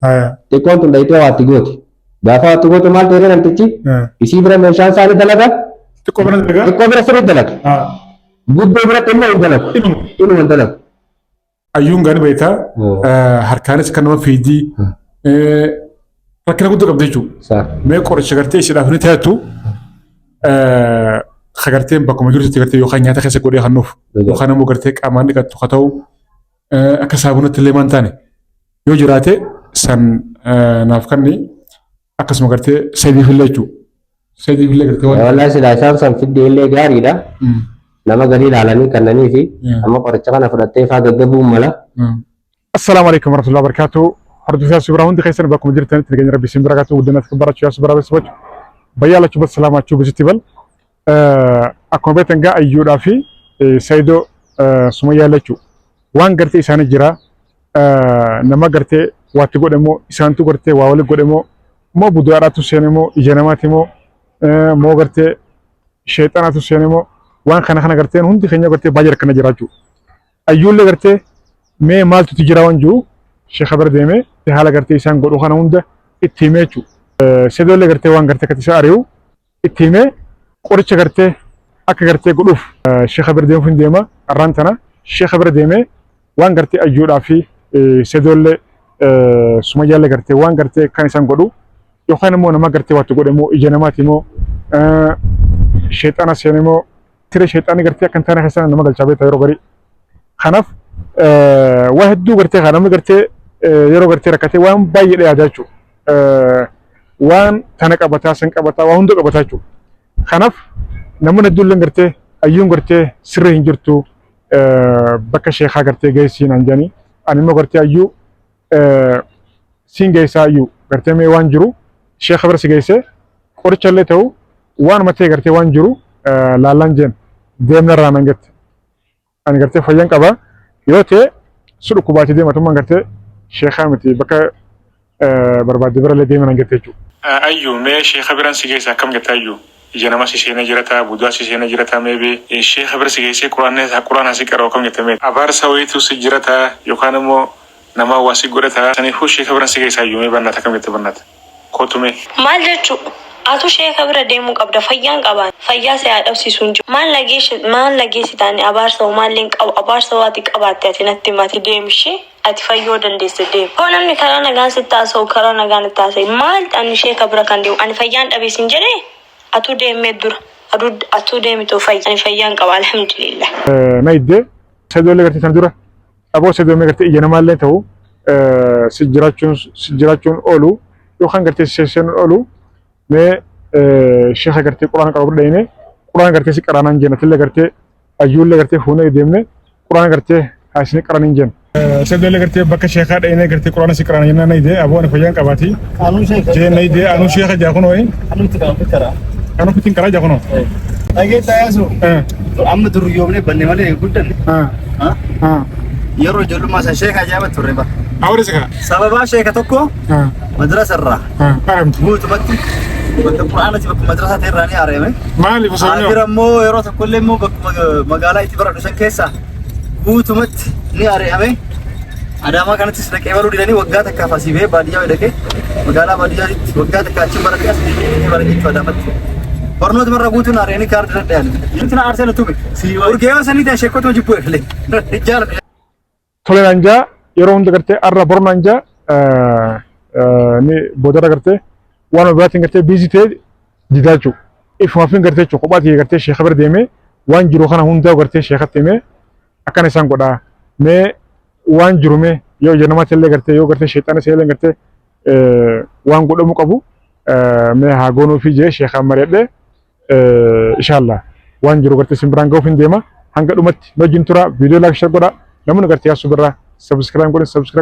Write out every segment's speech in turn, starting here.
xiqqoon tun dhayitee waatti gooti. Gaafa waatti gootu maal ta'e namtichi isii bira meeshaan isaanii dalaga xiqqoo bira sirrii dalaga. Guddoo biratti immoo hin dalagu. Inuma hin dalagu. Ayyuun gaani beektaa harkaanis kan nama fiidii rakkina guddoo qabda jechuudha. Mee qoricha gartee ishiidhaaf ni taatu garteen bakkuma jirutti gartee yookaan nyaata keessa godhee hannuuf yookaan immoo gartee qaamaan dhiqattu haa ta'u akka saabunaatti illee maan taane yoo jiraate san naaf kanni akkasuma gartee sadiif illee jechuudha. Sadiif illee gartee waan. Wallaahi silaa isaan san fiddee illee gaariidha. Nama gadi ilaalanii kannanii fi amma qoricha kana fudhattee faa gaggabuun mala. Assalaamu alaikum warahmatullahi wabarakatuh. Hordofaa subraa hundi keessan bakkuma jirtanitti nageenyi rabbi isin baraakaatu guddinaa fi baraachuu yaa subraa beeksifachuu. Bayyaalachuu salaamachuu bisitti bal. Akkuma beektan gaa ayyuudhaa fi Saayidoo Sumayyaa lachuu waan gartee isaanii jira nama gartee waatti godhamoo isaantu gartee waa walitti godhamoo moo buddaadhaatu seenamoo ija namaati moo gartee sheexanaatu seenamoo waan kana garteen hundi keenya gartee baay'ee rakkana jiraachuu ayyuullee gartee mee maaltu jira waan jiru sheekha bira deemee haala gartee isaan godhu kana hunda itti himee jechuu Saayidoo gartee waan gartee akka isa ari'u itti himee qoricha gartee akka gartee godhuuf sheekha bira deemuuf hin deema arraan tana sheekha bira deemee waan gartee ayyuudhaa fi Saayidoo Sumayyaallee gartee waan gartee kan isaan godhu yookaan immoo nama gartee waatti godhamoo ija namaati moo sheexana seene moo tire sheexanni gartee akka hin taane keessa nama galchaa beektaa yeroo garii. Kanaaf waa hedduu gartee kan namni gartee yeroo gartee rakkatee waan baay'ee dhiyaataa jechuudha. Waan tana qabataa san qabataa waa hunda qabataa jechuudha. Kanaaf namoonni hedduullee gartee ayyuun gartee sirrii hin jirtu bakka sheekaa gartee geessiin anjanii ani immoo gartee ayyuu siin geessaa ayyuu gartee mee waan jiru sheeka bira si geessee qoricha illee ta'u waan matee gartee waan jiru laallaan jeen deemna irraa nan gette ani gartee fayyan qaba yoo ta'e si dhukkubaatee deematummaan gartee sheekaa miti bakka barbaadde bira illee deema nan gette jechuudha. Ayyuu mee sheeka biraan si geessaa akkam gette ayyuu? Ija nama si seenaa jirata, buddaa si seenaa jirata meebii sheeka bira si geessee quraana si qara'u akkam jette mee? Abaarsa wayiitu si jirata yookaan immoo nama waa si godhata saniifuu sheeka biraan si geessaa ayyuu mee barnaata akkam jette barnaata? Kootume. Maal jechuudha? Atu sheeka bira deemuu qabda fayyaan qabaan fayyaa si'aa dhabsiisuu hin jiru. Maal lageessi taane abaarsa maalleen qabu abaarsa waati qabaatte ati natti mati deemishee ati fayyoo dandeesse deemu. Yoo namni karaa nagaan sitti haasa'u karaa nagaan itti haasa'e maal ani sheeka bira kan deemu ani fayyaan dhabeessin jedhee atu deemee dura atu deemitoo fayyaa ani fayyaan qaba alhamdulillah. Na iddee Saayidoo gartee kan dura aboo Saayidoo gartee ija namaallee ta'u si jiraachuun oolu yookaan gartee si seenuun oolu mee sheeka gartee quraana qabu dhayne quraana gartee si qaraanaan jennatillee gartee ayyuullee gartee fuunee deemne quraana gartee haasini qaraniin jenna. Saayidoo gartee bakka sheekaa dhayne gartee quraana si qaraana jennaan na idee aboo ani fayyaan qabaati. Jee na idee anuu sheeka jaakunoo wayin. Anuu itti karaa. Anuu itti karaa jaakunoo. Dhagee taayaasu. Amma duryoomne banne malee guddanne. Yeroo ijoollummaa isaa sheeka ajaa'iba turre bara. Awwaala isa kana. Sababaa sheeka tokko madrasa irraa guutumatti bakka quraanatti bakka madrasaa ta'e irraa ni haarame. Maaliif osoo inni? Bira immoo yeroo tokko illee immoo bakka magaalaa itti baradhu san keessa guutumatti ni haarame. Adaamaa kanattis dhaqee baruu didanii waggaa takkaaf asii ba'ee baadiyyaa dhaqee magaalaa baadiyyaatti waggaa takka achi baratee as baratee jechuudha Adaamaatti. Barnoota marra guutuun haaranii kaardi dadhayan. Yookiin aarsee na tume. Urgeema sanii ta'e sheekotuma jibbuu eegalee. Jaalladha. Tole nanjaa yeroo hunda gartee arra boru nanjaa ni boodarra gartee waan biraatiin gartee biizii ta'e didaa jechuudha. Ifumaafin gartee jechuudha kophaatti gartee sheeka bira deemee waan jiru kana hundaa gartee sheekatti himee akkana isaan godhaa. Mee waan jiru mee yoo ija namaatti illee gartee yoo gartee sheexana seelee gartee waan godhamuu qabu mee haa goonuu fi jee sheekaan mari'adhee inshallah waan jiru gartee simbiraan ga'uuf hin deema hanga dhumatti wajjin tura viidiyoo laayik share godhaa. Namun gartee asuu birraa subscribe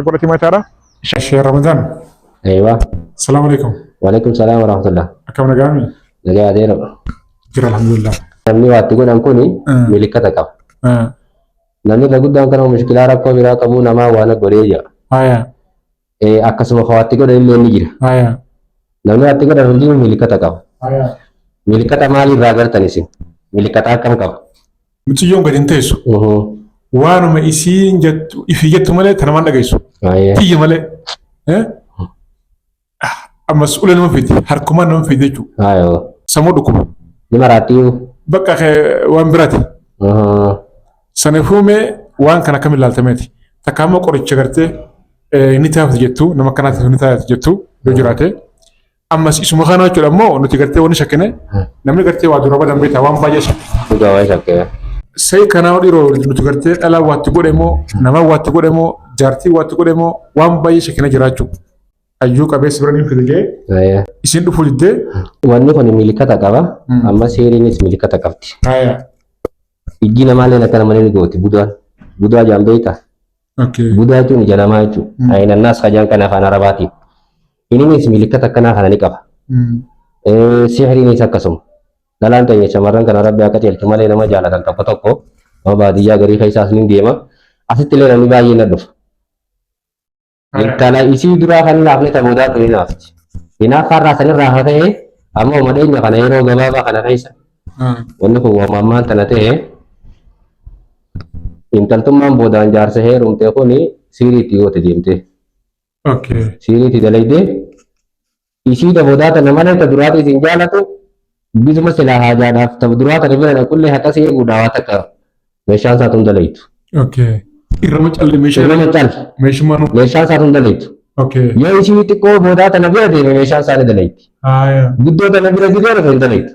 godhati mataadha. Sheekh Ramadaan. Aywa. Assalamu alaikum. Waalaikum salaam warahmatullah. Akkam nagaami? Nagaa adeero. Jira alhamdulillah. Namni waatti godhan kuni milikkata qaba. Namni guddaan kana mushkilaa rakkoo biraa qabu namaa waan godhee jira. Akkasuma waatti godhan illee ni jira. Namni waatti godhan hundi milikkata qaba. Milikkata maalirraa gartan isin? Milikkata akkam qaba? Mucayyoon gadi hin teessu. Waanuma isiin jettu ifi jettu malee tanamaan dhageessu. Tiyya malee. مسؤول ما فيدي حركمان ما فيدي جو ايوه سمودكم نمراتيو بقى وان براتي سنفومي وان كان كامل لالتماتي تكامو قريتش غرتي نتاف جتو نما كانت نتاف جتو بجراتي اما اسمو خانو دمو نتي غرتي وني شكنه نمني غرتي وادو ربا دم بيتا وان باجش دوغا شكه سي كانو ديرو نتي غرتي الا وات غودمو نما وات غودمو جارتي وات غودمو وان باجش شكنه جراچو ايو كبس برنين كدجي ايوه اسين دفولده wanni kun milikata qaba amma seeriinis milikata qabdi ijji namaallee akkana malee gooti budaa jaambeeta budaa jechuun ija namaa jechuudha ayinannaas hajaan kana afaan arabaati innis milikata akkanaa kana ni qaba sihiriinis akkasuma dhalaan ta'e shamarran kana rabbi akka teeltu malee nama jaalatan tokko tokko nama baadiyyaa garii keessaas ni deema asitti illee namni baay'ee na dhufa kana isii duraa kan laafne ta'uudhaa turii naafti Inaaf har'a sanirraa haa ta'e amma madeenya kana yeroo gabaabaa kana keessa wanni kun waamammaan tana ta'e intaltummaan boodaan jaarsa heerumte kun siiriitti goote deemte. Siiriitti dalaydee isii daboodaa tana malee ta duraati isin jaalatu bisuma silaa haajaadhaaf ta duraa tana bira qullee haqa see guudhaa takka meeshaan isaa tun dalaytu. Irrama callee meeshaan isaa tun dalaytu. Yoo ishii xiqqoo boodaa tana bira deeme meeshaan isaa ni dalayti. Guddoo tana bira didee rufe hin dalaytu.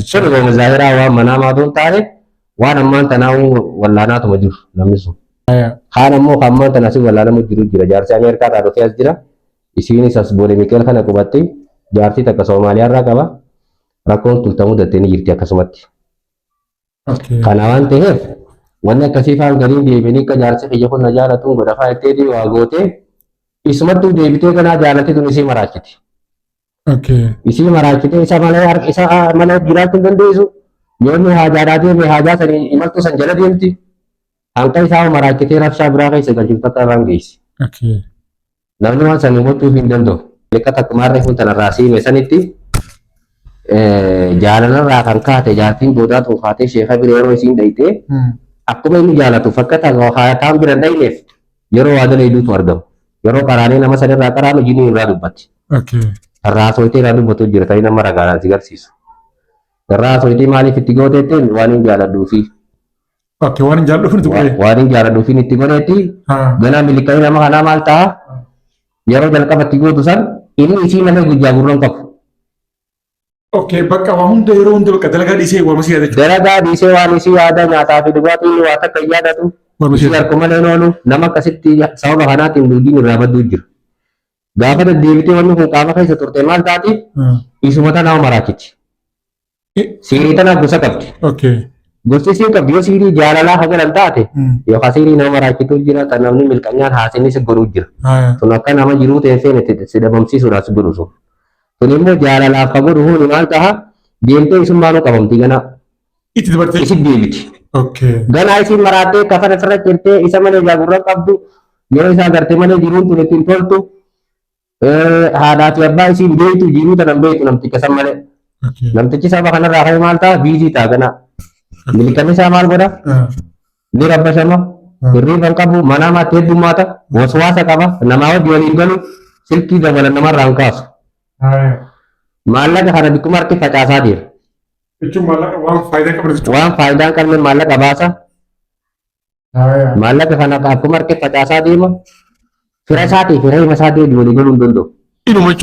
Sirri gooma zaahiraa waan manaa maatuun taane waan ammaan tanaa wallaanaatuma jiru namni sun. Kaan ammoo ammaan tanaa si wallaanamu jiru jira jaarsi Ameerikaa irraa dhufee as jira. Isiinis as boole Miikeel kana qubattee jaartii takka Soomaaliyaa irraa qaba. Rakkoon tultamuu dattee ni jirti akkasumatti. Kana waan ta'eef wanni akkasii fa'aan galiin deebiin akka jaarsi kiyya kun na jaalatuun godha fa'aa ittee waa gootee isumattuu deebitee kanaa jaalate tun isii maraachiti. Isii maraachite isa malee jiraachuu hin dandeessu. Yoo inni haajaadhaa deeme haajaa sanii imaltuu san jala deemti. Hanqa isaa maraachitee rabshaa biraa keessa galchifata irraan geessi. Namni waan sanii gochuu hin danda'u. Lekka takka maarree kun tanarraa siime sanitti jaalalarraa kan kaate jaartiin boodaa tuufaatee sheefa bira yeroo isiin dhayitee akkuma inni jaalatu fakkata haayataan bira dhayneef yeroo waa dalayduutu argamu. Yeroo qaraanee nama sanirraa qaraanu jinii irraa dubbatti. Irraa soitee irraa dubbatu jira ta'ii nama ragaadhaan si garsiisu. Irraa soitee maaliif itti gooteettiin waan hin jaaladhuufi. Waan hin jaaladhuufiin itti godheetti ganaa milikkanii nama kanaa maal ta'a yeroo jalqabatti gootu san inni isii malee guyyaa gurran qabu. Bakka waa hunda yeroo hunda bakka dalagaa dhiisee waan masii yaadachuu. Dalagaa dhiisee waan isii yaada nyaataa fi dhugaatii waa takka yaadatu. Isii harkuma leenoonu nama akkasitti sababa kanaatiin duudiin irraa badduu jira. Gaafa deddeebitee wanni kun qaama keessa turte maal taati? Isuma tanaaf maraachiti. Siirii tanaaf gosa qabdi. Gosti isii qabdi yoo siirii jaalalaa hagalan taate yookaan siirii nama maraachituu jira kan namni milqanyaan haasinni si godhuu jira. Sun akka nama jiruu ta'e si dhabamsiisuudhaaf si godhu sun. Kun immoo jaalalaaf ka godhu hundi maal ta'a? Deemtee isummaanuu qabamti ganaa. Itti dabartee? Itti deebiti. Ganaa isiin maraattee kafana irra cirtee isa malee jaagurra qabdu yoo isaa gartee malee jiruun tun ittiin toltu haadhaa fi abbaa isiin beektu jiruu tanan beektu namticha san malee. Namtichi saba kanarraa ka'e maal ta'a? Biizii ta'a ganaa. Milikanni isaa maal godha? Ni rabbashama. Hirriiba hin qabu. Manaa maatti heddummaata. Waswaasa qaba. Namaa wajji waliin galu silkii dabalan namarraa hin kaasu. Maallaqa kana bikkuma harki facaasaa jira. Waan faayidaa hin qabne maallaqa baasa. Maallaqa kana akkuma harki facaasaa deema. Fira isaatii fira hima isaatii walii galuu hin danda'u.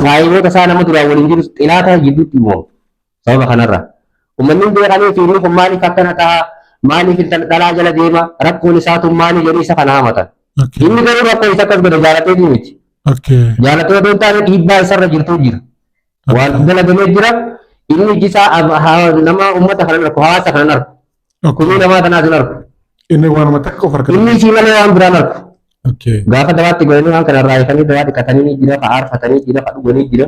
Faayidoota isaa nama duraan waliin jiru xinaataa jidduutti immoo sababa kanarraa. Uummanni beekanii fi inni kun maaliif akkana ta'a? Maaliif dhalaa jala deema? Rakkoon isaatu maali jedhanii isa kana hamatan. Inni garuu rakkoo isa akkas godhe jaalatee miti. Jaalatee odoo hin taane dhiibbaa isarra jirtu jira. Waan dalagamee jira. Inni ijisaa nama uummata kanan arku, hawaasa kanan arku. Kunii namaa tanaas hin arku. Inni isii malee waan biraan arku. Gaafa dabaatti godhanii waan kanarraa eeganii dabaatti qatanii jira, fa'aarfatanii jira, fa'aadhuganii jira.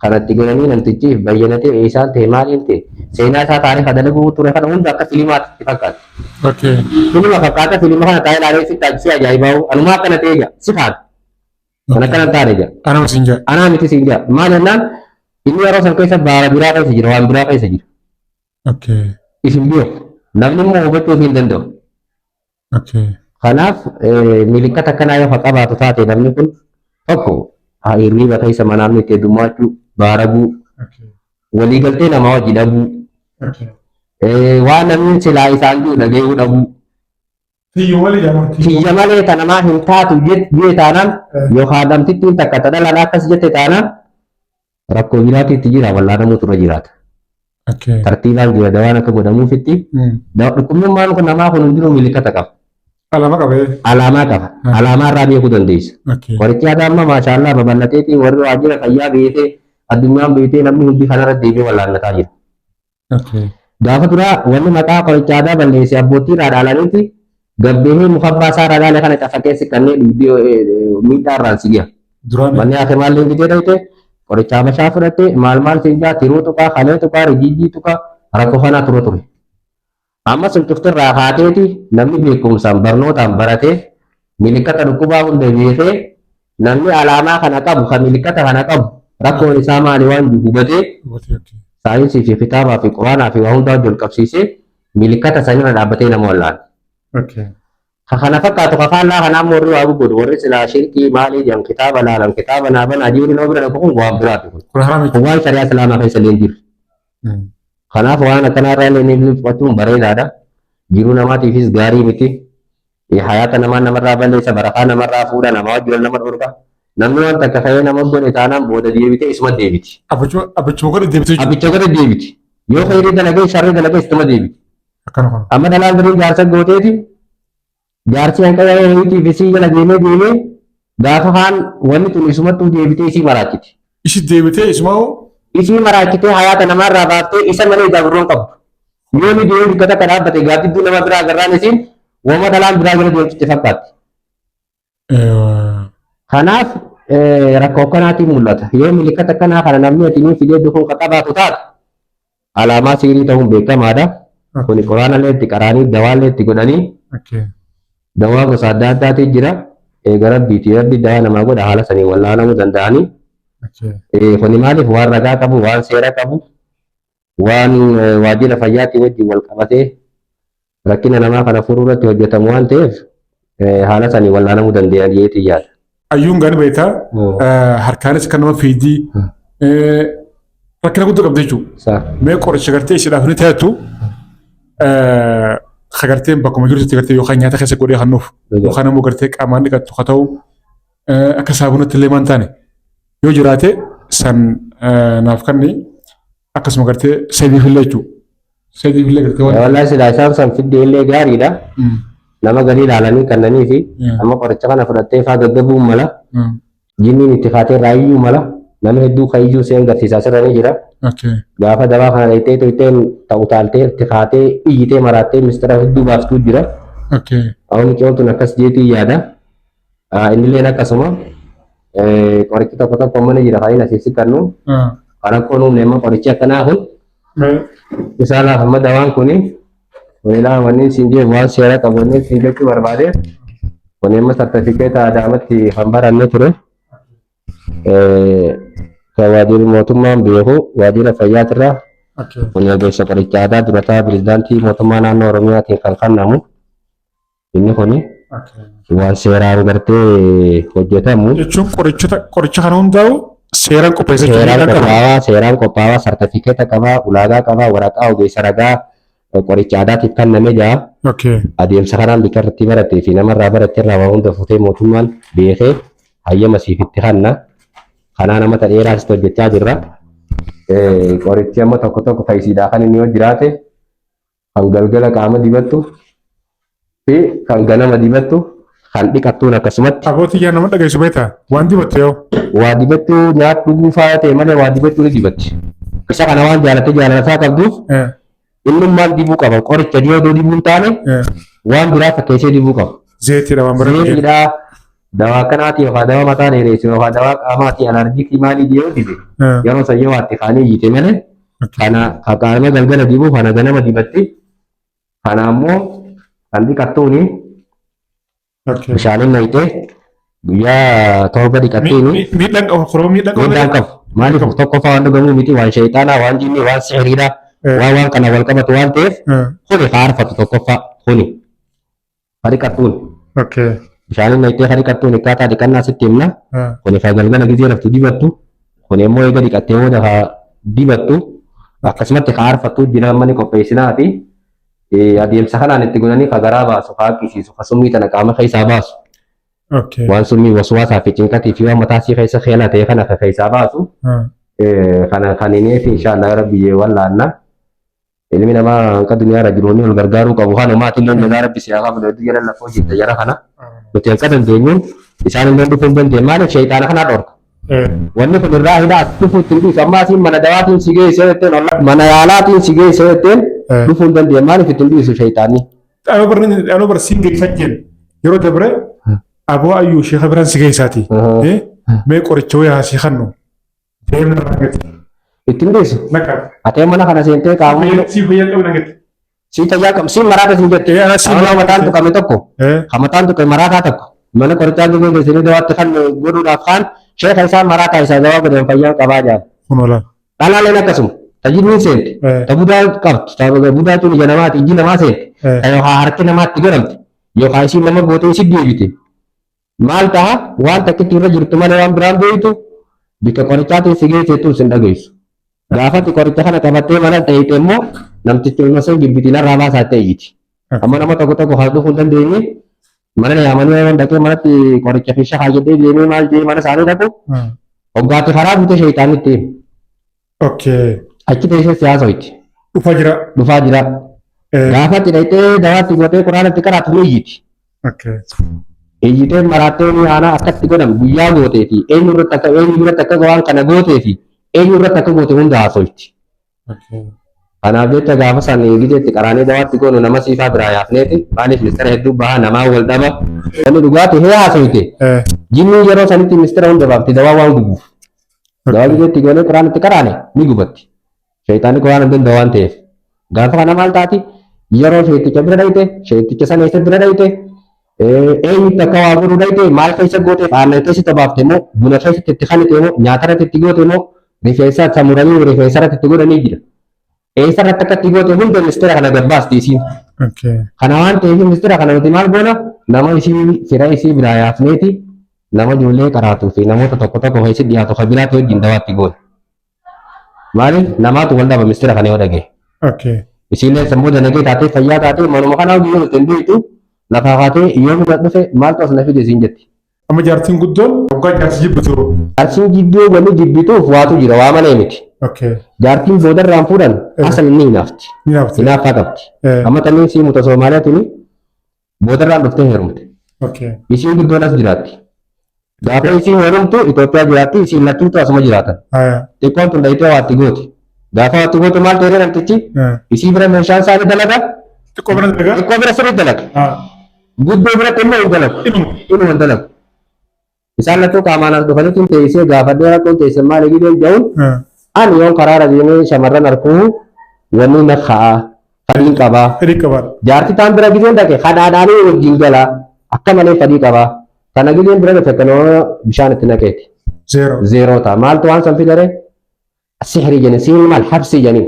Kanatti godhanii namtichi bayyanatee isaan ta'e maaliin ta'e seenaa isaa taarifa dalaguu ture kana hunda akka filimaatti fakkaata. Filima fakkaata filima kana taa'ee ilaalee si taasisee ajaa'ibaa'u anumaa akkana ta'e jira si faata. Kan akkana taa'ee jira. Anaa miti siin jira. Maal jennaan inni yeroo san keessa baara biraa keessa jira waan biraa keessa jira. Isin beeku namni immoo hubachuu hin danda'u. Kanaaf milikkata akkanaa yoo qabaatu taate namni kun tokko hirriba keessa manaamni itti heddummachuu baaraguu walii galtee namaa wajji dhabuu waan namni silaa isaan jiru dhaga'uu dhabuu kiyya malee ta namaa hin taatu jee taanaan yookaan namtittiin takka ta dhalaan akkas jette taanaan rakkoo jiraatiitti jira wallaanamuutu irra jiraata. Tartiibaan jira dawaan akka godhamuufitti dhukkubnummaan kun namaa kun hundinuu milikkata qaba. Alaamaa qaba. Alaamaa irraa beekuu dandeessa. Qorichi aadaa amma maashaallah babal'ateetii warri waajjira fayyaa beekee addunyaan beekee namni hundi kanarra deebi'ee wallaannataa jira. Gaafa duraa wanni maqaa qoricha aadaa balleesse abbootii irraa dhaalaniiti gabbehee mukabbaa isaa irraa dhaale kana cafakeessi kanneen miidhaa irraan si gaha. Manni hafe maallee bitee dhayte qoricha habashaa fudhatte maal siinjaa tiruu tuqaa kalee tuqaa rigiijii tuqaa rakkoo kanaa ture. Amma sun cuftirraa haateeti namni beekumsaan barnootaan baratee milikkata dhukkubaa hunda beekee namni alaamaa kana qabu kan milikkata kana qabu rakkoon isaa maali waan hubatee saayinsii fi kitaabaa fi quraanaa fi waa hundaa wajjin qabsiisee milikkata sanirra dhaabbatee nama wallaana. Kana fakkaatu kafaallaa kanaa warri waa godhu warri silaa shirkii maalii jedhan kitaaba laalan kitaaba naaban adiin nama bira dhabu kun waan biraatu kun waan shari'aa islaamaa keessa illee jiru. Kanaaf waan akkanarraa illee ni fudhatuun bareedaadha. Jiruu namaatiifis gaarii miti. Hayaata namaa namarraa balleessa barakaa namarraa fuudha nama wajjin nama dhorka. Namni waan takka ka'ee nama godhe taanaan booda deebitee isuma deebiti. Abbichuma godhe deebiti. Yoo khayrii dalagee sharrii dalagee isuma deebiti. Amma dhalaan biriin jaarsa gooteeti. Jaarsi hanqaa wayiitii fi sii jala deemee gaafa kaan wanni tun isumattuu deebitee isii maraachiti. Isi deebitee isumaa isii maraachitee hayaata namarraa baaftee isa malee jaabirroon qabdu. Yoo ni deemee dukkata akka dhaabbate gaaffidduu nama biraa agarraan isiin wama dhalaan biraa jala deemsitti fakkaatti. Kanaaf rakkoo akkanaatiin mul'ata. Yoo milikkata akkanaa kana namni atinii fidee dukuun qaqqabaatu taata alaamaa siirii ta'uun beekamaadha. Kuni quraanallee itti qaraanii dawaallee itti godhanii dawaa gosa adda addaati jira. Rabbiiti rabbi dawaa namaa godha haala sanii wallaanamuu danda'anii. Kuni maaliif waan ragaa qabu waan seera qabu waan waajjira fayyaatii wajjin wal qabatee rakkina namaa kana furuu irratti hojjetamu waan ta'eef haala sanii wallaanamuu danda'an jeetii yaada. Ayyuun gaani beektaa harkaanis kan nama fiidii rakkina guddaa qabda jechuudha. Mee qoricha gartee isheedhaaf ni taatu kagarteen bakkuma jirutti gartee yookaan nyaata keessa godhee hannuuf yookaan immoo gartee qaamaan dhiqattu haa ta'u akka saabunatti illee maan taane yoo jiraate san naaf kanni akkasuma gartee sadiif illee jechuudha. Sadiif illee gartee waan. Wallaahi silaa isaan san fiddee illee gaariidha. Nama galii ilaalanii kannanii fi amma qoricha kana fudhattee faa gaggabuun mala jinniin itti kaatee raayyuu mala nama hedduu kayyuu seen garsiisaa sirranii jira. Gaafa dawaa kana dhayitee toyteen ta'u taaltee itti kaatee iyyitee maraattee mistira hedduu baastuu jira. Awwan qe'ootun akkas jeetii yaada. Innilleen akkasuma qorichi tokko tokko mana jira faayina asiisi kannu kan akka nuumne amma qorichi akkanaa kun isaanaaf amma dawaan kuni Wala wanni sinjee waan seera qabu wanni sinjeetti barbaade wanni amma sartifikeeta adaamatti kan baranne ture kan waajjirri mootummaan beeku waajjira fayyaatirraa wanni ogeessa qoricha aadaa durataa pirezidaantii mootummaa naannoo Oromiyaatiin kan kennamu inni kuni waan seeraan gartee hojjetamu jechuun qoricha kana hundaa'u seeraan qopheessee seeraan qophaa'aa sartifikeeta qabaa ulaagaa qabaa waraqaa ogeessa ragaa qoricha aadaatiif kenname jaa adeemsa kanaan bika irratti barattee fi namarraa barattee irraa waan hunda futee mootummaan beekee hayyama siif itti kenna kanaa nama dheeraas hojjechaa jirra. Qorichi amma tokko tokko fayyisiidhaa kan inni yoo jiraate kan galgala qaama dibattu fi kan ganama dibattu kan dhiqattuun akkasumatti. Abbootii yaa nama dhageessu beektaa waan dibattu yoo. Waa dibattu nyaata dhuguu fa'aa ta'e malee waa dibattu ni dibatti. Isa kana waan jaalataa qabduuf. Innummaan dibuu qaba. Qoricha diyoo dibuun taane waan biraa fakkeessee dibuu qaba. Zeetiidha waan biraa. Zeetiidha. Dawaa kanaati yookaan dawaa mataa dheeressu yookaan dawaa qaamaati alarjii maalii diyoo dibe. Yeroo san yoo waatti kaanii hiite malee kana qaama galgala dibuu kana ganama dibatti. Kana ammoo kan dhiqattuuni bishaaniin nayitee guyyaa torba dhiqattuuni. Miidhaan qabu. Maaliif tokkoffaa waan dhugamuu miti waan sheexaanaa waan jinnii waan sihiriidhaa. Waan kana wal qabatu waan ta'eef kuni haarfatu tokkoffaa kuni dhiqattuun. bishaan inni itti hari kattuun ikkaataa dhiqannaa sitti himna. Kun ifaa galgala gizee raftu dibattu. Kun immoo eega dhiqattee booda haa dibattu. Akkasumatti haa arfattu jira manni qopheessinaa fi adeemsa kanaan itti godhanii haa garaa baasu haa akkisiisu haa summii tana qaama keessaa baasu. Waan summii waswaasaa fi cinqatii fi waan mataa sii keessa keela ta'e kana keessaa baasu. Kana kaniinee fi inshaallah rabbiyyee wallaanna. Ilmi namaa hanqa duniyaa irra jiru wal gargaaruu qabu. Haan maatiin loon nagaa rabbi siyaa qabu daldii jedhan lafoo jirta jara kana. Nuti hanqa dandeenyuun isaan illee dhufuu hin dandeenye maaliif shayitaana kanaa dhorka. Wanni kun irraa hidhaa dhufuu ittiin dhiisu amma asiin mana dawaatiin si geessee jetteen mana yaalaatiin si geessee jetteen dhufuu hin dandeenye maaliif ittiin dhiisu shayitaanii. Dhaanoo barsiin geeffacheen yeroo dabre aboo ayyuu sheekha biraan si geessaati. Mee qoricha wayaa si kannu. Deemna raagati. Ittiin dhiisu. Atee mana kana seentee qaamuu. Si fayyaa qabu nagatti. Si fayyaa qabu si maraata si jette. Amma mataan tuqame tokko. Hamataan tuqame maraataa tokko. Mana qorichaa gagee geessanii dawaatti kan godhuudhaaf kaan sheekha isaa maraataa isaa dawaa godhan fayyaa qabaa jaalu. Kunuula. Dhalaaleen akkasuma. Tajaajilu seente. Tabudaa qabdu. Budaa tun ija namaati iji namaa seente. Yookaan harki namaatti godhamte. Yookaan isiin nama gootee si deebite. Maal ta'a waan takkitti irra jirtu malee waan biraan beektu bika qorichaatiin si geesseetu sin dhageessu. Gaafatti qoricha kana qabattee mana ta'eete immoo namtichi ilma isaa jibbitiin irraa baasaa ta'eeti. Amma nama tokko tokko haa dhufuu hin dandeenye mana yaamanii waan dhaqee manatti qoricha fi shahaa jedhee deemee maal jedhee mana isaanii dhaqu. Hoggaatti karaa buute sheeyitaanitti. Achi teessee siyaasa hoyti. Dhufaa jira. Gaafatti dhaqee dawaatti godhee quraanatti karaatu ni iyyiti. Ejjitee maraatee aanaa akkatti godhamu guyyaa gootee fi eenyu irratti akka waan kana gootee fi eenyu irratti akka goote hunda haasoyti. Kanaaf jecha gaafa san gideetti qaraanee dawaatti goonu nama siifaa biraa yaafneeti maaliif ministeera hedduu bahaa namaa wal dhaba wanni dhugaati hee haasoyte jinnii yeroo sanitti ministeera hunda baafti dawaa waan gubuuf. Dawaa gideetti goonee quraanatti qaraane ni gubatti. Sheeyitaanni quraan hin danda'u waan ta'eef. Gaafa kana maal taati yeroo sheeyiticha bira dhayite sheeyiticha sana eessa bira dhayite eenyutti akka waa godhuu dhayite maal keessa gooteef aannan keessatti baafte immoo buna keessatti itti kanite immoo nyaata irratti itti goote immoo rifeensa samuranii rifeensa irratti itti godhanii jira. Eessa irratti akka itti goote hunda ministeera kana gabbaasti isiin. Kana waan ta'eef ministeera kana nuti maal goona nama isii fira isii biraa yaafneeti nama ijoollee qaraatuu fi namoota tokko tokko keessa dhiyaatu kan biraatti wajjin dawaatti goona. Maaliif namaatu wal dhaba ministeera kana yoo dhagee. Isiillee sammuu danagee taatee fayyaa taatee manuma kana hojii yoo ittiin beektu lafa haatee yoo bira dhufe maaltu as na fide siin jetti. Amma jaartiin guddoon waggaa jaarsi jibbitu. Jaartiin jibbuu wali jibbituuf waatu jira waa malee miti. Jaartiin boodarraan fuudhan asal inni hinaafti. Hinaaffaa qabdi. Amma tanneen sii muta Soomaaliyaatiin boodarraan dhuftee heerumte. Isiin guddoon as jiraatti. Gaafa isiin heerumtu Itoophiyaa jiraatti isiin lattuutu asuma jiraatan. Xiqqoon tun dhayitee waatti gooti. Gaafa waatti gootu maal ta'ee namtichi isii bira meeshaan isaa dalaga. Xiqqoo bira sirrii dalaga. Guddoo biratti immoo hin dalagu. Inuma hin dalagu. Isaan lattuu qaamaan as dhufanitti teessee gaafadhee rakkoon teessee maal eegidee ja'uun ani yoon karaara deemee shamarran harkuu wanni na ka'a fadhiin qabaa. Jaarti taan bira gideen dhaqe kadhaadhaanii wajjin galaa akka malee fadhii qabaa. Kana gideen bira dhufe kanoo bishaan itti naqeeti. Zeeroo ta'a. Maaltu waan san fidare? Sihrii jenne sihrii maal habsii jeniin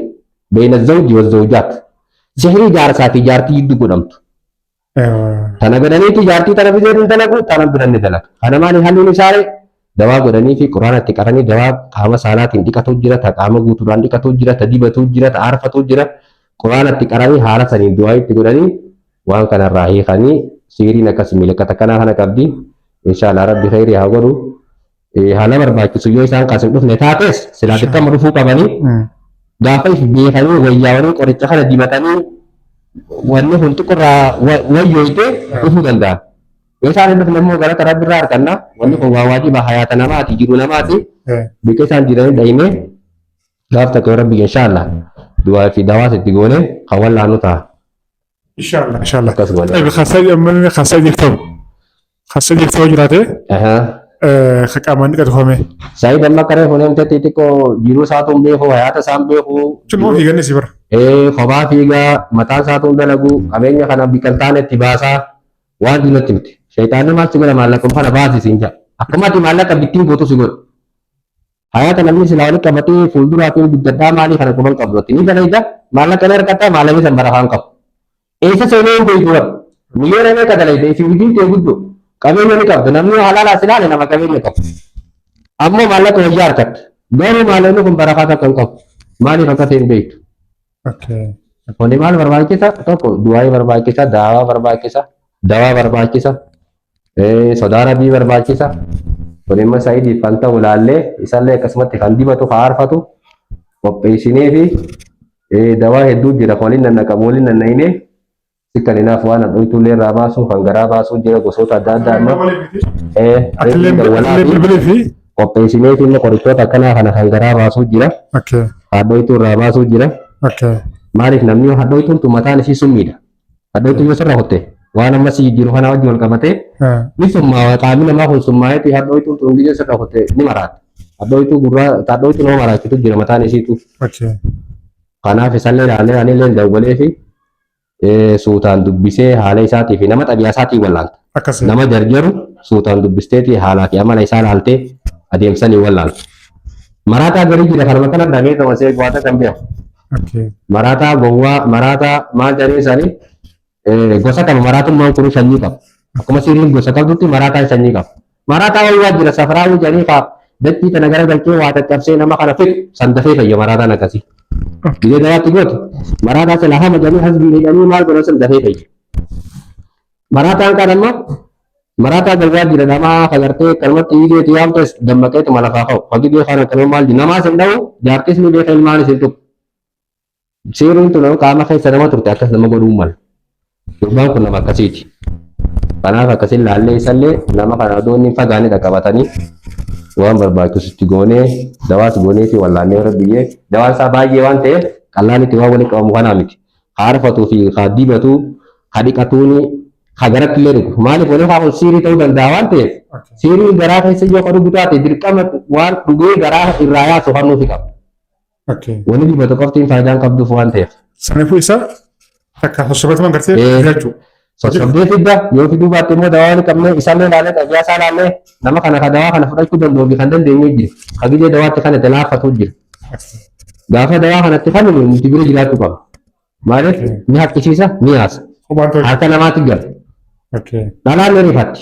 beeyna zawji wa zawjaat. Sihrii jaarsaa fi jaartii jidduu godhamtu. Tana godhaniiti jaartii tana bidee hin dalagu tana biran ni dalaga. Kana maali halluun isaanii dawaa godhanii fi quraana itti qaranii dawaa qaama saalaatiin dhiqatu jira, ta qaama guutuudhaan dhiqatu jira, ta dibatu jira, ta aarfatu jira. Quraana itti qaranii haala saniin du'aa itti godhanii waan kanarraa hiikanii sihriin akkas milikkata kanaa kana qabdi. Inshaallah rabbi khayrii haa godhu. Haala barbaachisu yoo isaan kaasin dhufne taates silaa xiqqama dhufuu qabanii gaafa beekanii wayyaawanii qoricha kana dibatanii wanni kun xiqqurraa wayyooyte dhufuu danda'a. Yoo isaan dhufne immoo gara karaa birraa harkanna wanni kun waa waajiba hayaata namaati jiru namaati biqee isaan jiranii dhayime gaaf takka rabbi inshaallah du'aa fi dawaas itti goone kan wallaanu ta'a. Inshaallah. Akkas goone. Khasa jirtoo jiraate. Qaamaan dhiqatu. Saayid amma karee fuuneemte xixiqqoo jiruu isaatuun beeku hayaata isaan beeku. Cunoo fiiganne si bira. Kophaa fiigaa mataan isaatuun dalagu qabeenya kana biqiltaan itti baasaa waan diinatti miti. Shayitaanni maal si godha maallaqa kana baasi siin jedha. Akkumatti maallaqa bittiin gootu si godha. Hayaata namni silaa walitti qabatee fuulduraatiin guddadhaa maalii kana quban qabdootti ni dalaga maallaqa ni harkata maallaqa san barafaan qabu. Eessa seenee hin beeku. Miliyoona meeqa dalayte fi widiin ta'e guddoo. qabeenya ni qabdu namni halaalaa silaale nama qabeenya qabu ammoo maallaqa wayyaa harkatti garuu maallaqni kun barakaa takka hin qabu maaliif akka ta'e hin beektu. Kuni maal barbaachisa tokko du'aayii barbaachisa dawaa barbaachisa sodaa rabbii barbaachisa kun immoo sa'idiif kan ta'u laallee isallee akkasumatti kan dibatu faarfatu qopheessinee fi dawaa hedduu jira kan waliin nannaqamu waliin nanna'inee sikkalinaaf waan hadhoytuullee irraa baasuu kan garaa baasuu jira gosoota adda addaa amma qopheessinee fi qorichoota akkanaa kana kan garaa baasuu jira hadhoytuu irraa baasuu jira maaliif namni hadhoytuun tun mataan isii summiidha hadhoytuu yoo sirra hotte waan amma si jiru kana wajji wal qabatee ni summaa qaamni namaa kun summaayeeti hadhoytuun tun biyya sirra hotte ni maraata hadhoytuu gurraa hadhoytuu nama maraachitu jira mataan isiitu kanaaf isallee ilaalee anillee dawwalee fi suutaan dubbisee haala isaatii fi nama xabiyaa isaatii wallaanta nama jarjaru suutaan dubbisteeti haalaa fi amala isaa laaltee adeemsanii wallaanta maraataa garii jira kanuma kana dhagee tamasee gwaata kan beeku maraataa gowwaa maraataa maal jedhanii isaanii gosa qaba maraatummaan kun sanyii qaba akkuma siriin gosa qabdutti maraataa sanyii qaba maraataa wayyaa jira safaraa jedhanii kaaf dachii kana gara galchee waa caccabsee nama kana fixu sandafee fayya maraataan akkasii biyya dawaatti gootu maraataa sila hama jedhanii hasbii jedhanii maal godhan sandafee fayya maraataan kan amma maraataa galgaa jira namaa kagartee kalmatti hiileeti yaamtes dammaqeetu malafaa ka'u hojii beekaan akkanuma maal ji namaas hin dha'u jaartis ni beeka ilmaanis hin tuqu siriin tun qaama keessa nama turte akkas nama godhuu mala durbaan kun nama akkasiiti kanaaf akkasin laallee isallee nama kana adoonni fagaanidha qabatanii waan barbaachisutti goonee dawaas goonee fi wallaannee irra biyyee dawaan isaa baay'ee waan ta'eef qallaan itti waan waliin qabamu kanaa miti haarfatuu fi haaddibatuu hadhiqatuuni hagaratti illee dhugu maaliif waliin haafun siirii ta'uu danda'a waan ta'eef siirii garaa keessa yoo ka dhugu taate dirqama waan dhugee garaa irraa yaasu hannuufi qaba. Wani dibata qoftiin faayidaan qabduuf waan ta'eef. Saniifuu isa takka sossobataman gartee jechuu. Sossobdee fidda yoo fiduu baatte immoo dawaa ni qabnee isaallee laalee xayyaa isaa laallee nama kana ka dawaa kana fudhachuu danda'u fi kan dandeenye jira. Hagijee dawaatti kana dalaafatu jira. Gaafa dawaa kanatti kan nuti bira jiraachuu qaba. Maaliif ni haqqisiisa ni yaasa. Harka namaatti gala. Dhalaan ni rifatti.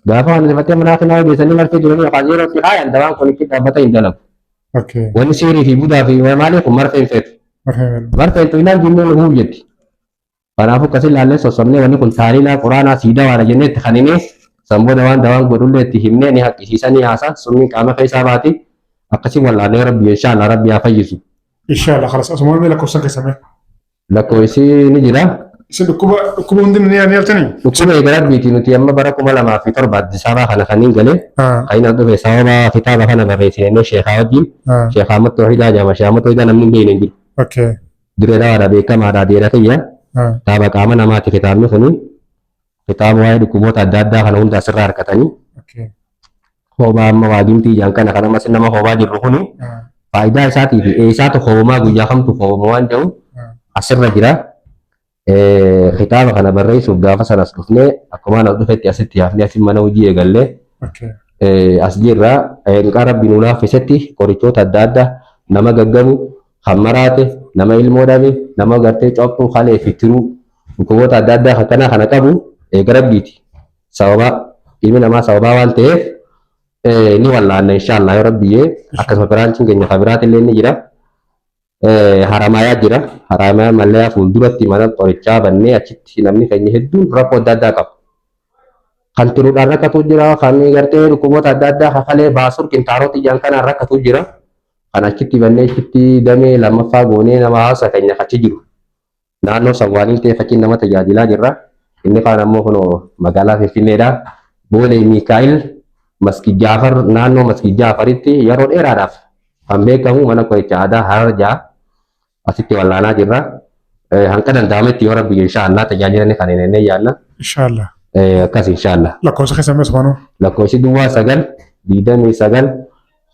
Gaafa waan rifattee manaa finaa geessanii martee jiranii afaan yerootti haayan dawaan kun itti dhaabbata hin dalagu. Wani siirii fi budaa fi maaliif kun marfeen feetu. Marfeen tuinaan jinneen huu jetti. Kanaafuu akkasii ilaallee sossobnee wanni kun taariinaa quraanaa siidaa waana jennee itti kaninee sambooda waan dawaan godhullee itti himnee ni haqqisiisanii haasaa summiin qaama keessaa baati akkasii wallaanee rabbi inshaallah rabbi haa fayyisu. Inshaallah khalas asumaan lakkoofsan keessame. Lakkoofsi ni jira. Isin dhukkuba hundi ni yaaltanii? Dhukkuba eegalabbiiti nuti amma bara 2007 Addis Ababaa kana kaniin galee kaina dhufe sababa kitaaba kana barreessinee sheekaa wajjin sheekaa Ahmad Tawhidaa jedhama sheekaa Ahmad Tawhidaa namni hin beekne hin jiru. Diree dawaadha beekamaadha deera kiyya. Kitaaba qaama namaati kitaabni kuni kitaaba waa'ee dhukkuboota adda addaa kana hunda asirraa harkatanii hoobaa amma waagimtii ijaan kana kan ammas nama hoobaa jirru kuni faayidaa isaatii fi eessaatu hoomaa guyyaa kamtu hooma waan jedhu asirra jira. Kitaaba kana barreessuuf gaafa sanas dhufnee akkuma ana dhufetti asitti hafnee asin mana hojii eegallee as jirraa hinqaa rabbi nuu laaffisetti qorichoota adda addaa nama gaggabu kan maraate nama ilmoo dhabe nama gartee cophuu kalee fi tiruu dhukkuboota adda addaa akkanaa kana qabu garabbiiti sababa ilmi namaa sababaa waan ta'eef ni wallaanna inshaallah yoo rabbiyyee akkasuma biraanchiin keenya kan biraatillee ni jira. Haramayaa jira. Haramayaa mallee fuulduratti mana qorichaa bannee achitti namni keenya hedduun rakkoo adda addaa qaba. Kan tiruudhaan rakkatu jira. Kan gartee dhukkuboota adda addaa hakalee baasuun qinxaarooti ijaan kanaan rakkatu jira. Kan achitti bannee achitti damee lammaffaa goonee nama hawaasa keenya achi jiru. Naannoo Sawwaaliin ta'e fakkiin nama tajaajilaa jirra. Inni kaan ammoo kun magaalaa Finfinneedha. Boolee Miikaayil Maskii Jaafar naannoo Maskii Jaafaritti yeroo dheeraadhaaf kan beekamu mana qorichaa aadaa Harar ja'a. Asitti wallaanaa jirra. Hanqa danda'ametti yoo rabbi inshaallah tajaajilani kan inni yaanna. Inshaallah. Akkas inshaallah. Lakkoofsa keessa meeshaa maanu. Lakkoofsi duwwaa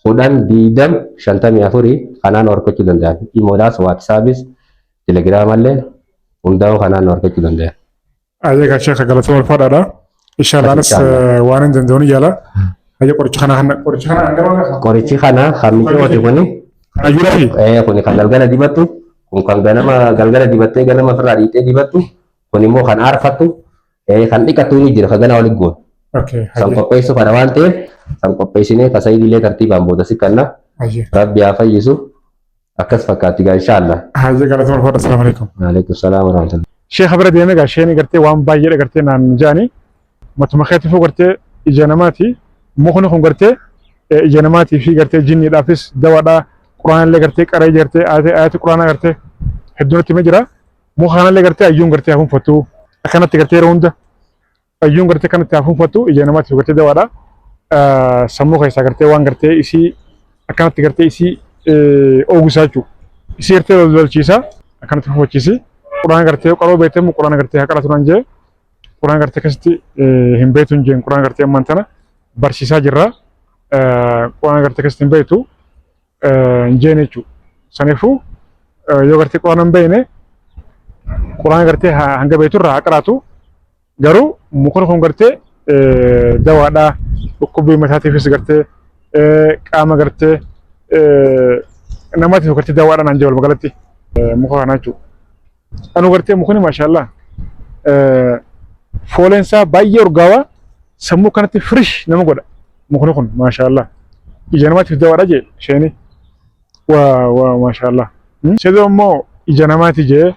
929 kanaan horkachuu danda'an. Imoodhaas waatsaapis telegiraamallee hundaa'u kanaan horkachuu danda'an. Ayyee sheekha galata wal fadhaadha. Inshaallah anas waan hin danda'uun yaala. Ayyee qorichi kana qorichi kana kan miti wati kuni. Ayyurafi. Kuni kan galgala dibattu. Kun kan ganama galgala dibattee ganama firraa dhiitee dibattu. Kun immoo kan aarfattu. Kan dhiqatu ni jira kan gana waliin goon. اوكي سنقبيسو فنوانتين سنقبيسيني كسيدي لي ترتيبان بودا سكنا ربي يفيسو أكس فكاتي إن شاء الله. هذا قالت مرحبا السلام عليكم. وعليكم السلام ورحمة الله. شيخ خبر دينا قال شيني قرتي وان باير قرتي نان جاني متمخيتي فوق قرتي إجانماتي مخنوخم قرتي إجانماتي في قرتي جيني دافس دوادا قرآن اللي قرتي قرأي قرتي آيات قرآن قرتي حدونة مجرى مخانا اللي قرتي أيون قرتي هم فتو أكانت قرتي روندا أيون قرتي كانت هم فتو إجانماتي قرتي دوادا سمو خيسا قرتي وان قرتي إسي أكانت قرتي إسي أوغساچو إسي قرتي لولچيسا أكانت هم فتشيسي Quraan gartee qaroo beekamu quraan gartee haqara turan jee quraan gartee keessatti hin beektu jeen quraan gartee ammaan tana barsiisaa jirra quraan gartee keessatti hin beektu jeen jechuudha. Saniifuu yoo gartee quraan hin beekne quraan gartee hanga beektu irraa haqaraatu garuu mukni kun gartee dawaadhaa dhukkubbii mataatiifis gartee qaama gartee namaatiif gartee dawaadhaa naan jee walumaa galatti muka kanaa jechuudha. Anu gartee mukni maashaallah fooleensaa baay'ee urgaawa sammuu kanatti firish nama godha mukni kun maashaallah ija namaatiif dawaadha jee sheeni waa maashaallah sedoo immoo ija namaati jee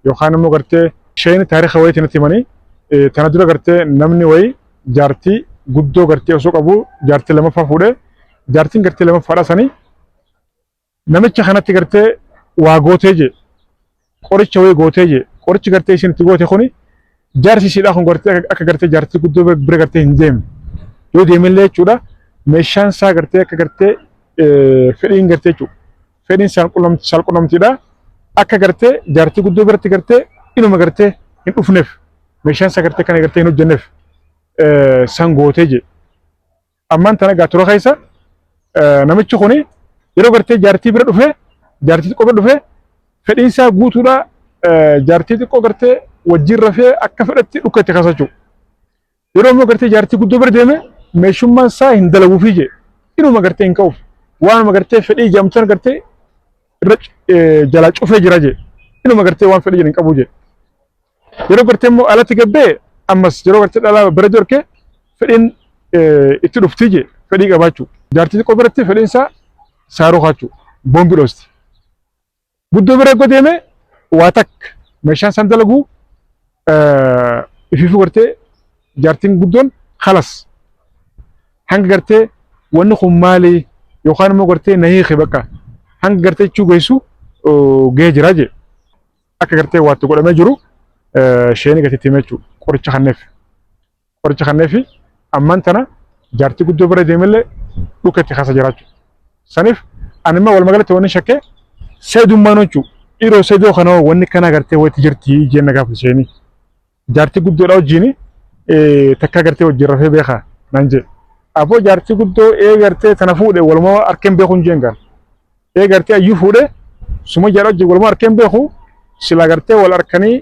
yookaan immoo gartee sheeni taariikha wayiitiin itti himanii tana dura gartee namni wayii jaartii guddoo gartee osoo qabu jaartii lamaffaa fuudhee jaartiin gartee lammaffaadha sanii namicha kanatti gartee waa gootee jee qoricha wayii gootee jee qorichi gartee isin itti goote kuni jaarsi isiidhaa kun gartee akka gartee jaartii guddoo bira gartee hin deemne yoo deemellee jechuudha meeshaan isaa gartee akka gartee fedhiin gartee jechuudha fedhiin saalqunnamtiidha akka gartee jaartii guddoo biratti gartee inuma gartee hin dhufneef meeshaan isaa gartee kana gartee hin hojjenneef san gootee jee ammaan tana gaatura keessa namichi kuni yeroo gartee jaartii bira dhufee jaartii xiqqoo bira dhufee fedhiin isaa guutuudha jaartii xiqqoo gartee wajjin rafee akka fedhatti dhukkatti kaasachuu yeroo immoo gartee jaartii guddoo bira deeme meeshummaan isaa hin dalaguufii jee inuma gartee hin ka'uuf waanuma gartee fedhii jaamtan gartee irra jalaa cufee jira jee inuma gartee waan fedhii hin qabu jee yeroo gartee immoo alatti gabbee ammas yeroo gartee dhalaa bira jorkee fedhiin itti dhuftii jee fedhii qabaachuu jaartii xiqqoo biratti fedhiin isaa saaruu kaachuu boombi dhoosti guddoo bira godeeme waa takka meeshaan san dalagu ifiifuu gartee jaartiin guddoon halas hanga gartee wanni kun maali yookaan immoo gartee na hiiki bakka hanga gartee jechuu geessu gahee jira jee akka gartee waatti godhamee jiru sheeni gatiitti himee jechuudha qoricha kanneefi ammaan tana jaartii guddoo bira deemellee dhukkatti kaasa jiraachuu saniif animma walumaa galatti wanni shakkee seedummaan jechuudha dhiiroo seedoo kana wanni kana gartee wayiti jirti jenna gaafa sheeni jaartii guddoodha wajjin takka gartee wajjin rafee beekaa naan jee aboo jaartii guddoo gartee tana fuudhe walumaa harkeen beeku hin jeen gaan gartee ayyuu fuudhe suma jaadha wajjin walumaa harkeen beeku sila gartee wal harkanii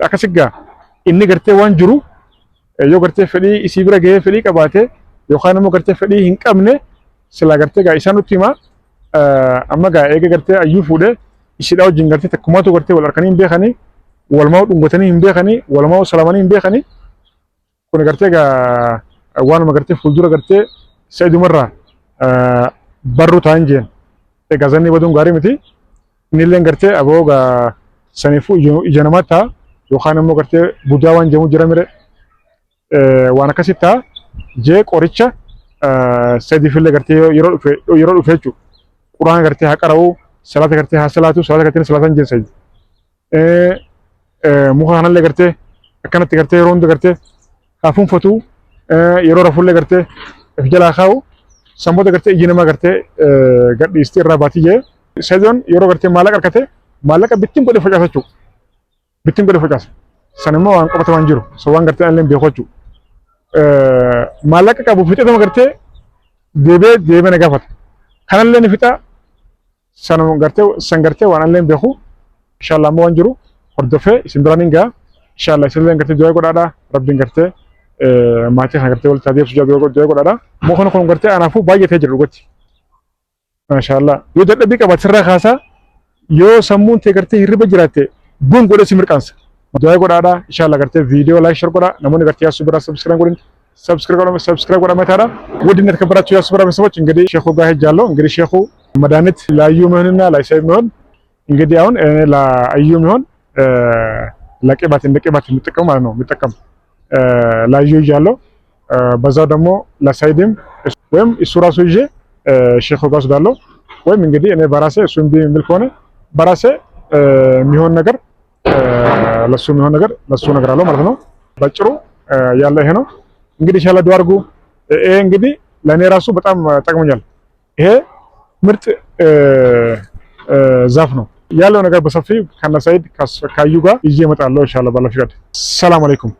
akkasiggaa inni gartee waan jiru yoo gartee fedhii isii bira gahee fedhii qabaate yookaan immoo gartee fedhii hin qabne sila gartee gaa isaan nutti himaa amma gaa eega gartee ayyuu fuudhee isiidhaa wajjin gartee takkumaatu gartee wal harkanii hin beekanii walumaa dhungatanii hin beekanii walumaa salamanii hin beekanii kun gartee gaa waanuma gartee fuuldura gartee seedumarraa barru ta'an jeen egaa zanni baduun gaarii miti innillee gartee aboo gaa saniifuu ija namaa ta'a yookaan immoo gartee budaa waan jemu jira mire waan akkasitti ta'a jee qoricha sadiifillee gartee yeroo dhufe jechuudha quraan gartee haa qara'u salaata gartee haa salaatu salaata gartee salaatan jeen sayyid muka kanallee gartee akkanatti gartee yeroo hunda gartee haa funfatu yeroo rafullee gartee if jalaa kaa'u samboota gartee iji namaa gartee gadhiistii irraa baatii jee seezoon yeroo gartee maallaqa harkate maallaqa bittiin godhe facaasa jechuudha bittiin godhe facaasa san immoo waan qabatamaan jiru so waan gartee illee beeku jechuudha maallaqa qabu fixatama gartee deebee na gaafata kanallee ni fixa san gartee waan illee beeku inshallah ammoo waan jiru hordofee isin biraan hin ga'a inshallah isin illee gartee du'aa godhaadha rabbiin gartee maatii kana gartee walitti adeemsu du'aa godhaadha muka kun gartee anaafuu baay'atee jira dhugatti maashaallah yoo dadhabbii qabaate sirraa kaasaa yoo sammuun ta'e gartee hirriba jiraatte buun godhe si mirqaansa ዱአይ ጎዳዳ ኢንሻአላህ ገርቴ ቪዲዮ ላይክ ሼር ጎዳ ነሞን ገርቴ ያሱብራ ሰብስክራይብ ጎዳ መታራ ውድነት የተከበራችሁ ያሱብራ ቤተሰቦች እንግዲህ ሼኹ ጋር ሄጃለሁ። እንግዲህ ሼኹ መድኃኒት ላዩ መሆንና ላይሳይ መሆን እንግዲህ አሁን እኔ ላዩ መሆን ለቅባት እንደ ቅባት የሚጠቀም ማለት ነው የሚጠቀም ላዩ ይያለው በዛው ደግሞ ለሳይድም ወይም እሱ ራሱ ይዤ ሼኹ ጋር ወስዳለሁ ወይም እንግዲህ እኔ በራሴ እሱ እንቢ የሚል ከሆነ በራሴ የሚሆን ነገር ለሱ የሚሆን ነገር ለሱ ነገር አለው ማለት ነው። ባጭሩ ያለ ይሄ ነው እንግዲህ ኢንሻአላህ ዱአ አድርጉ። ይሄ እንግዲህ ለኔ ራሱ በጣም ጠቅሞኛል። ይሄ ምርጥ ዛፍ ነው ያለው ነገር በሰፊው ከነሳይድ ካዩ ጋር ይዤ እመጣለሁ ኢንሻአላህ ባላ ፍቃድ። ሰላም አለይኩም።